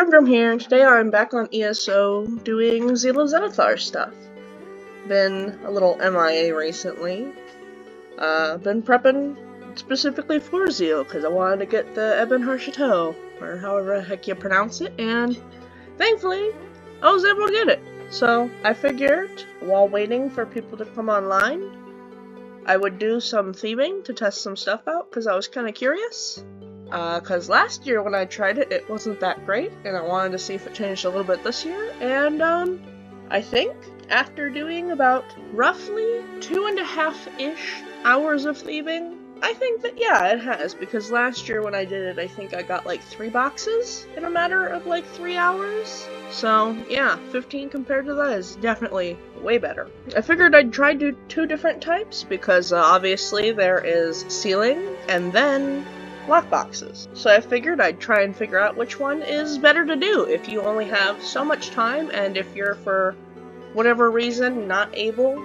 Grim here, and today I'm back on ESO doing Zeal Zenithar stuff. Been a little MIA recently. Been prepping specifically for Zeal, because I wanted to get the Ebon Chateau, or however the heck you pronounce it, and thankfully, I was able to get it. So, I figured, while waiting for people to come online, I would do some thieving to test some stuff out, because I was kind of curious. Because last year when I tried it, it wasn't that great, and I wanted to see if it changed a little bit this year, and, I think after doing about roughly 2.5-ish hours of thieving, I think that, yeah, it has, because last year when I did it, I think I got like 3 boxes in a matter of like 3 hours. So, yeah, 15 compared to that is definitely way better. I figured I'd try to do 2 different types, because obviously there is sealing, and then lockboxes. So I figured I'd try and figure out which one is better to do if you only have so much time, and if you're, for whatever reason, not able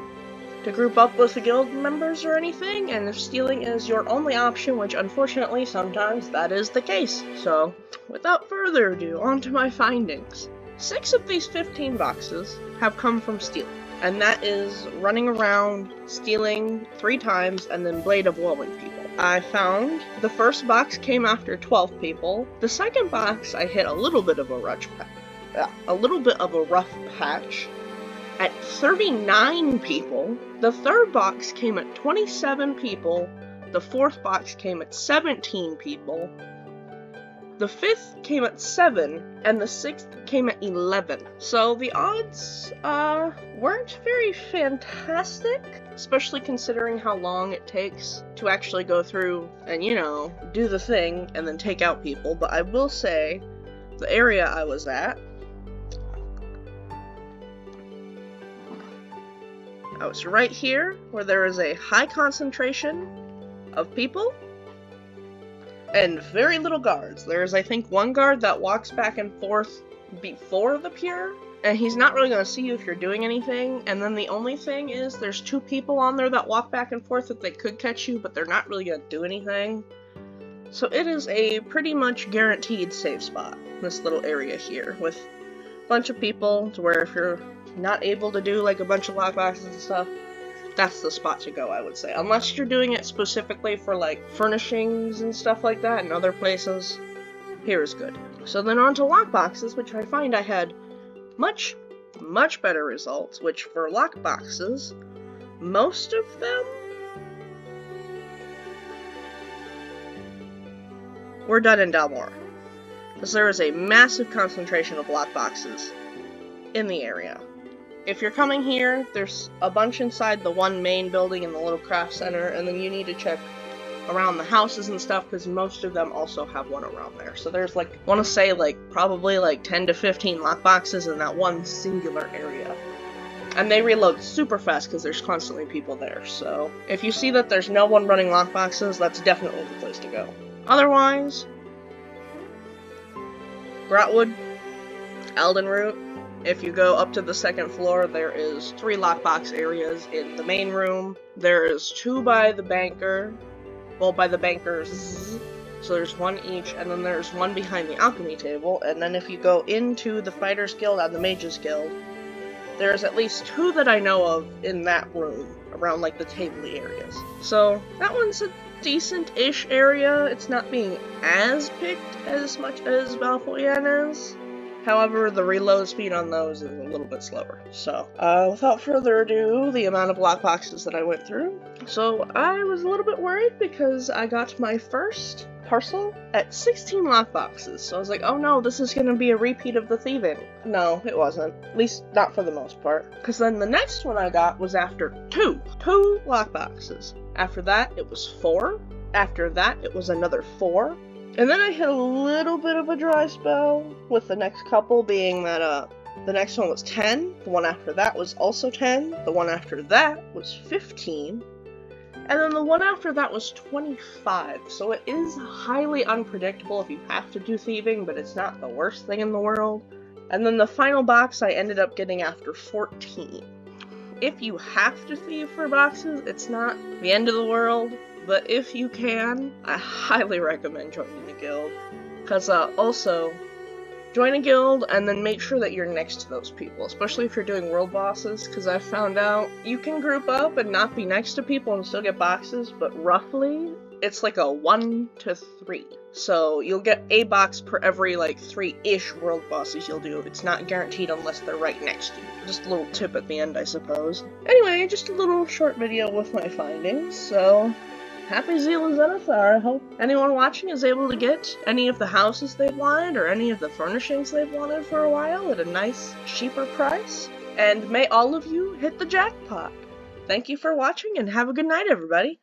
to group up with the guild members or anything, and if stealing is your only option, which unfortunately sometimes that is the case. So, without further ado, on to my findings. 6 of these 15 boxes have come from stealing, and that is running around, stealing 3 times, and then blade of blowing people. I found the first box came after 12 people. The second box I hit a little bit of a rough patch at 39 people. The third box came at 27 people. The fourth box came at 17 people. The fifth came at 7, and the sixth came at 11. So the odds weren't very fantastic, especially considering how long it takes to actually go through and, you know, do the thing and then take out people. But I will say, the area I was at, I was right here, where there is a high concentration of people and very little guards. There's, I think, 1 guard that walks back and forth before the pier, and he's not really going to see you if you're doing anything, and then the only thing is there's 2 people on there that walk back and forth that they could catch you, but they're not really going to do anything. So it is a pretty much guaranteed safe spot, this little area here, with a bunch of people, to where if you're not able to do like a bunch of lockboxes and stuff, that's the spot to go, I would say. Unless you're doing it specifically for like furnishings and stuff like that and other places, here is good. So then on to lockboxes, which I find I had much better results, which for lockboxes, most of them were done in Dalmore, because there is a massive concentration of lockboxes in the area. If you're coming here, there's a bunch inside the one main building in the little craft center, and then you need to check around the houses and stuff, because most of them also have one around there. So there's like, I want to say like, probably like 10 to 15 lockboxes in that one singular area. And they reload super fast because there's constantly people there. So if you see that there's no one running lockboxes, that's definitely the place to go. Otherwise, Grotwood, Eldenroot. If you go up to the 2nd floor, there is 3 lockbox areas in the main room. There is 2 by the banker, well, by the bankers, so there's 1 each, and then there's 1 behind the alchemy table, and then if you go into the Fighters Guild and the Mages Guild, there's at least 2 that I know of in that room, around like the table-y areas. So that one's a decent-ish area. It's not being as picked as much as Balfoyan is. However, the reload speed on those is a little bit slower. So, without further ado, the amount of lockboxes that I went through. So, I was a little bit worried because I got my first parcel at 16 lockboxes. So I was like, oh no, this is going to be a repeat of the thieving. No, it wasn't. At least, not for the most part. Because then the next one I got was after 2 lockboxes. After that, it was 4. After that, it was another 4. And then I hit a little bit of a dry spell, with the next couple being that, the next one was 10, the one after that was also 10, the one after that was 15, and then the one after that was 25, so it is highly unpredictable if you have to do thieving, but it's not the worst thing in the world. And then the final box I ended up getting after 14. If you have to thieve for boxes, it's not the end of the world. But if you can, I highly recommend joining the guild. Because also, join a guild, and then make sure that you're next to those people, especially if you're doing world bosses, because I found out you can group up and not be next to people and still get boxes, but roughly it's like a 1 to 3. So you'll get a box per every like 3-ish world bosses you'll do. It's not guaranteed unless they're right next to you. Just a little tip at the end, I suppose. Anyway, just a little short video with my findings, so happy Zeal of Zenithar. I hope anyone watching is able to get any of the houses they've wanted or any of the furnishings they've wanted for a while at a nice, cheaper price. And may all of you hit the jackpot. Thank you for watching and have a good night, everybody.